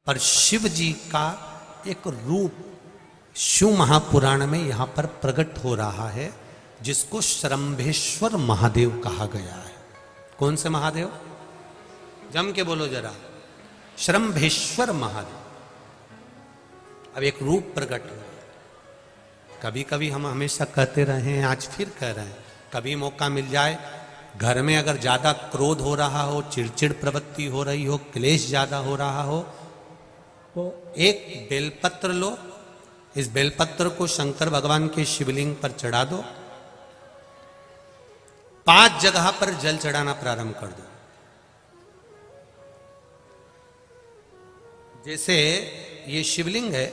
पर शिव जी का एक रूप शिव महापुराण में यहां पर प्रकट हो रहा है, जिसको श्रंभेश्वर महादेव कहा गया है। कौन से महादेव? जम के बोलो जरा। श्रंभेश्वर महादेव। अब एक रूप प्रकट हुआ। कभी कभी हम हमेशा कहते रहे हैं, आज फिर कह रहे हैं, कभी मौका मिल जाए, घर में अगर ज्यादा क्रोध हो रहा हो, चिड़चिड़ प्रवृत्ति हो रही हो, क्लेश ज्यादा हो रहा हो, तो एक बेलपत्र लो। इस बेलपत्र को शंकर भगवान के शिवलिंग पर चढ़ा दो। 5 जगह पर जल चढ़ाना प्रारंभ कर दो। जैसे ये शिवलिंग है,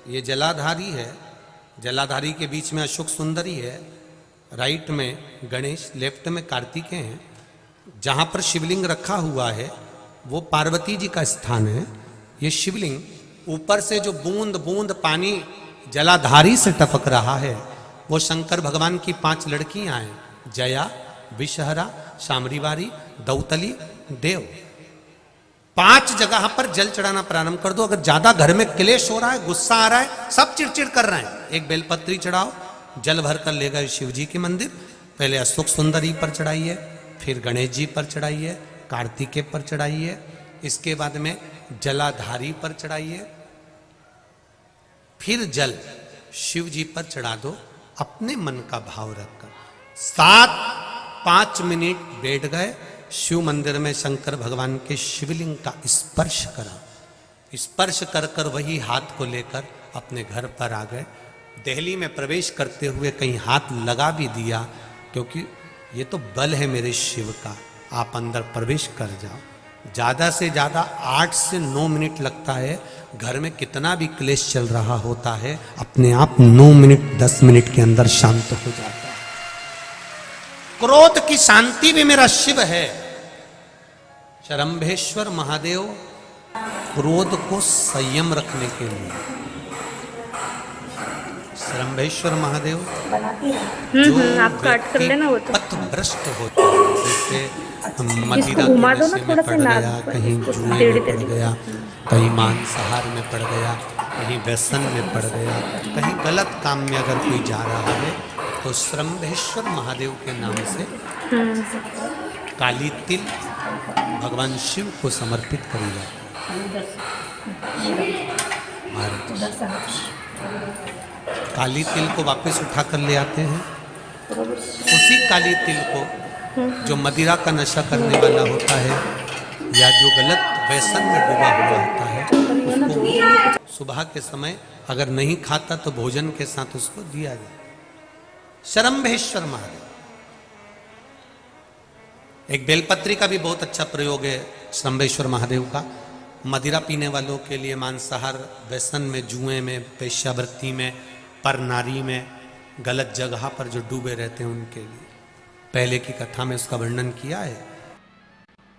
ये जलाधारी है, जलाधारी के बीच में अशोक सुंदरी है, राइट में गणेश, लेफ्ट में कार्तिकेय हैं। जहां पर शिवलिंग रखा हुआ है वो पार्वती जी का स्थान है। ये शिवलिंग ऊपर से जो बूंद बूंद पानी जलाधारी से टपक रहा है, वो शंकर भगवान की 5 लड़कियां हैं, जया, विषहरा, शामरीवारी, दौतली, देव। 5 जगह पर जल चढ़ाना प्रारंभ कर दो। अगर ज्यादा घर में क्लेश हो रहा है, गुस्सा आ रहा है, सब चिड़चिड़ कर रहे हैं, एक बेलपत्री चढ़ाओ, जल भर कर ले गए शिव जी के मंदिर। पहले अशोक सुंदरी पर चढ़ाइए, फिर गणेश जी पर चढ़ाइए, कार्तिकेय पर चढ़ाइए, इसके बाद में जलाधारी पर चढ़ाइए, फिर जल शिव जी पर चढ़ा दो अपने मन का भाव रखकर। 5 मिनट बैठ गए, शिव मंदिर में शंकर भगवान के शिवलिंग का स्पर्श करा। स्पर्श कर कर वही हाथ को लेकर अपने घर पर आ गए। दिल्ली में प्रवेश करते हुए कहीं हाथ लगा भी दिया, क्योंकि ये तो बल है मेरे शिव का, आप अंदर प्रवेश कर जाओ। ज़्यादा से ज़्यादा 8 से 9 मिनट लगता है। घर में कितना भी क्लेश चल रहा होता है, अपने आप 9 मिनट 10 मिनट के अंदर शांत हो जाता है। क्रोध की शांति भी मेरा शिव है। श्रंभेश्वर महादेव क्रोध को संयम रखने के लिए, श्रंभेश्वर महादेव जो आप काट कर लेना वो तो पथभ्रष्ट होता है, जैसे मदिरा के नशे में पड़ गया, कहीं जुए में पड़ गया, कहीं मांसाहार में पड़ गया, कहीं व्यसन में पड़ गया, कहीं गलत काम में अगर कोई जा रहा है, तो श्रंभेश्वर महादेव के नाम से काली तिल भगवान शिव को समर्पित करेगा। काली तिल को वापस उठा कर ले आते हैं। उसी काली तिल को जो मदिरा का नशा करने वाला होता है या जो गलत व्यसन में डूबा हुआ होता है, उसको सुबह के समय अगर नहीं खाता तो भोजन के साथ उसको दिया जाए। श्रंभेश्वर महादेव। एक बेलपत्री का भी बहुत अच्छा प्रयोग है श्रंभेश्वर महादेव का। मदिरा पीने वालों के लिए, मांसाहार, व्यसन में, जुए में, वेश्यावृत्ति में, पर नारी में, गलत जगह पर जो डूबे रहते हैं उनके लिए। पहले की कथा में उसका वर्णन किया है।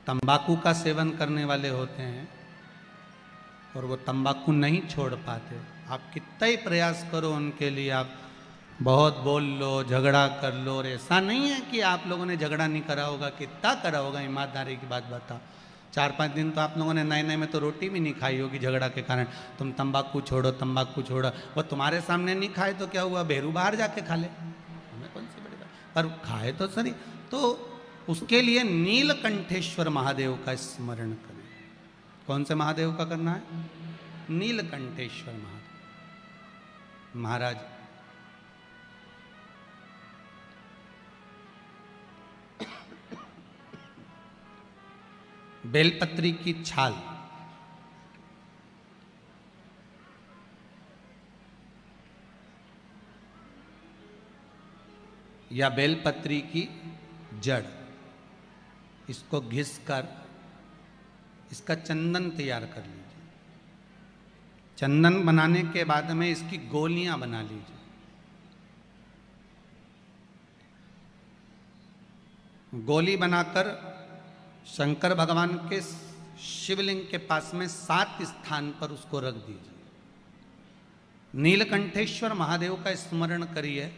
तंबाकू का सेवन करने वाले होते हैं और वो तंबाकू नहीं छोड़ पाते। आप कितना ही प्रयास करो उनके लिए, आप बहुत बोल लो, झगड़ा कर लो, और ऐसा नहीं है कि आप लोगों ने झगड़ा नहीं करा होगा, कितना करा होगा, ईमानदारी की बात बताओ। 4-5 दिन तो आप लोगों ने नए नए में तो रोटी भी नहीं खाई होगी झगड़ा के कारण। तुम तंबाकू छोड़ो, तंबाकू छोड़ो, वो तुम्हारे सामने नहीं खाए तो क्या हुआ, बेरू बाहर जाके खा ले, हमें कौन सी बड़ी बात, पर खाए तो सही। तो उसके लिए नीलकंठेश्वर महादेव का स्मरण करें। कौन से महादेव का करना है? नीलकंठेश्वर महादेव महाराज। बेलपत्री की छाल, या बेलपत्री की जड़, इसको घिस कर इसका चंदन तैयार कर लीजिए। चंदन बनाने के बाद में इसकी गोलियां बना लीजिए। गोली बनाकर शंकर भगवान के शिवलिंग के पास में 7 स्थान पर उसको रख दीजिए। नीलकंठेश्वर महादेव का स्मरण करिए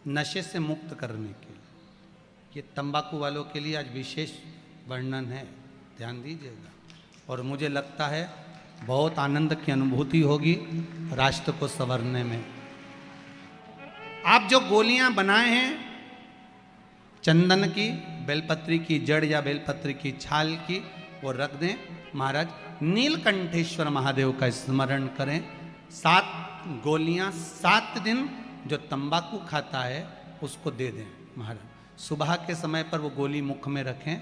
नशे से मुक्त करने के लिए। ये तंबाकू वालों के लिए आज विशेष वर्णन है, ध्यान दीजिएगा। और मुझे लगता है बहुत आनंद की अनुभूति होगी राष्ट्र को संवरने में। आप जो गोलियां बनाए हैं चंदन की, बेलपत्री की जड़ या बेलपत्री की छाल की, वो रख दें। महाराज नीलकंठेश्वर महादेव का स्मरण करें। 7 गोलियां 7 दिन जो तंबाकू खाता है उसको दे दें महाराज। सुबह के समय पर वो गोली मुख में रखें।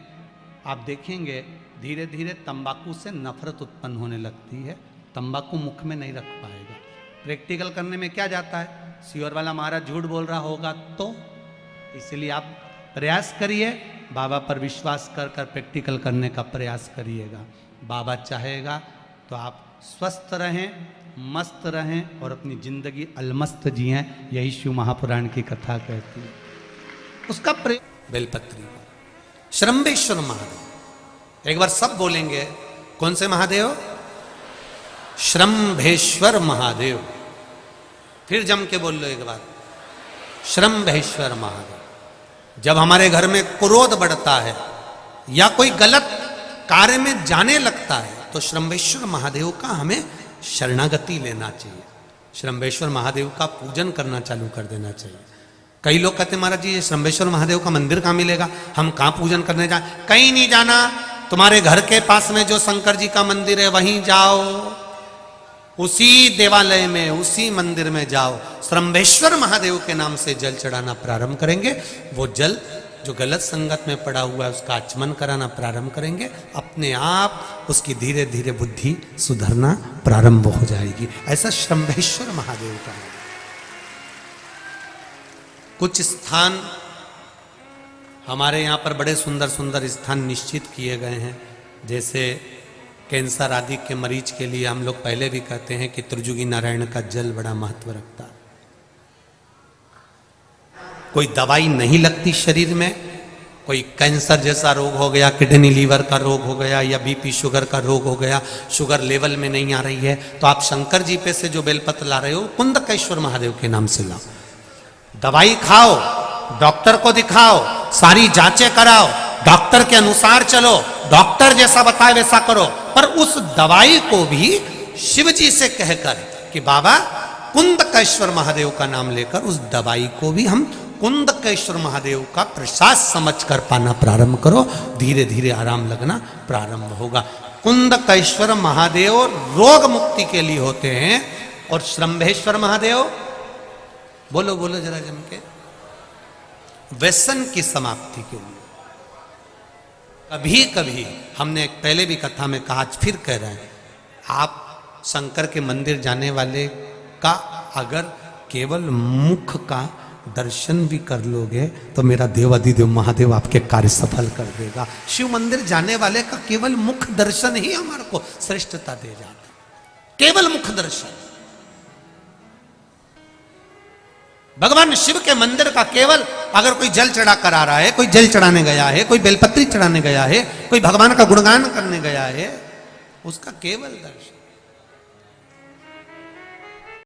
आप देखेंगे धीरे धीरे तंबाकू से नफरत उत्पन्न होने लगती है, तंबाकू मुख में नहीं रख पाएगा। प्रैक्टिकल करने में क्या जाता है, सीवर वाला महाराज झूठ बोल रहा होगा तो, इसलिए आप प्रयास करिए, बाबा पर विश्वास कर कर प्रैक्टिकल करने का प्रयास करिएगा। बाबा चाहेगा तो आप स्वस्थ रहें, मस्त रहें और अपनी जिंदगी अलमस्त जिएं। यही शिव महापुराण की कथा कहती है। उसका बेलपत्री श्रंभेश्वर महादेव, एक बार सब बोलेंगे। कौन से महादेव? श्रंभेश्वर महादेव। फिर जम के बोल लो एक बार, श्रंभेश्वर महादेव। जब हमारे घर में क्रोध बढ़ता है या कोई गलत कार्य में जाने लगता है तो श्रंभेश्वर महादेव का हमें शरणागति लेना चाहिए, श्रंभेश्वर महादेव का पूजन करना चालू कर देना चाहिए। कई लोग कहते हैं महाराज जी ये श्रंभेश्वर महादेव का मंदिर कहाँ मिलेगा, हम कहाँ पूजन करने जाए? कहीं नहीं जाना, तुम्हारे घर के पास में जो शंकर जी का मंदिर है वहीं जाओ, उसी देवालय में उसी मंदिर में जाओ। श्रंभेश्वर महादेव के नाम से जल चढ़ाना प्रारंभ करेंगे। वो जल जो गलत संगत में पड़ा हुआ है उसका आचमन कराना प्रारंभ करेंगे, अपने आप उसकी धीरे धीरे बुद्धि सुधरना प्रारंभ हो जाएगी। ऐसा श्रंभेश्वर महादेव का है। कुछ स्थान हमारे यहाँ पर बड़े सुंदर सुंदर स्थान निश्चित किए गए हैं, जैसे कैंसर आदि के मरीज के लिए हम लोग पहले भी कहते हैं कि त्रिजुगी नारायण का जल बड़ा महत्व रखता है। कोई दवाई नहीं लगती शरीर में, कोई कैंसर जैसा रोग हो गया, किडनी लीवर का रोग हो गया या बीपी शुगर का रोग हो गया, शुगर लेवल में नहीं आ रही है, तो आप शंकर जी पे से जो बेलपत्र ला रहे हो कुंदकेश्वर महादेव के नाम से लाओ। दवाई खाओ, डॉक्टर को दिखाओ, सारी जांचें कराओ, डॉक्टर के अनुसार चलो, डॉक्टर जैसा बताए वैसा करो, पर उस दवाई को भी शिव जी से कहकर कि बाबा कुंदकेश्वर महादेव का नाम लेकर उस दवाई को भी हम कुंदकेश्वर महादेव का प्रसाद समझकर पाना प्रारंभ करो, धीरे धीरे आराम लगना प्रारंभ होगा। कुंदकेश्वर महादेव रोग मुक्ति के लिए होते हैं और श्रंभेश्वर महादेव बोलो बोलो जरा जम के, व्यसन की समाप्ति के लिए। कभी कभी हमने पहले भी कथा में कहा, आज फिर कह रहे हैं, आप शंकर के मंदिर जाने वाले का अगर केवल मुख का दर्शन भी कर लोगे तो मेरा देवाधिदेव महादेव आपके कार्य सफल कर देगा। शिव मंदिर जाने वाले का केवल मुख दर्शन ही हमारे को श्रेष्ठता दे जाता, केवल मुख दर्शन। भगवान शिव के मंदिर का केवल अगर कोई जल चढ़ा कर आ रहा है, कोई जल चढ़ाने गया है, कोई बेलपत्री चढ़ाने गया है, कोई भगवान का गुणगान करने गया है, उसका केवल दर्शन।